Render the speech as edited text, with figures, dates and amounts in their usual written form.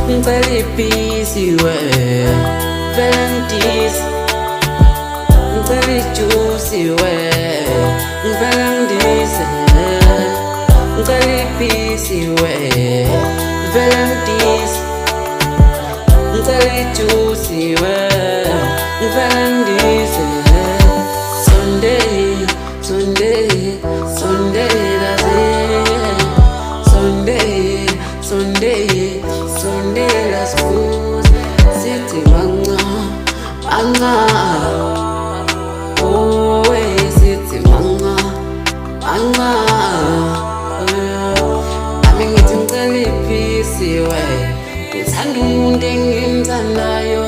ngicela ibhisi we vele ngidisi, ngicela ijusi we ngivele ngidise, ngicela ibhisi we vele ngidise, ngicela ijusi we ngivele ngidise. Sunday, Sunday, Sunday, that's it. Sunday, Sunday, Sunday, that's good. Sithi manga, manga, oh hey, sithi manga, manga. Nami ngithi ngicela ibhisi we, ngithanda umuntu engimthandayo.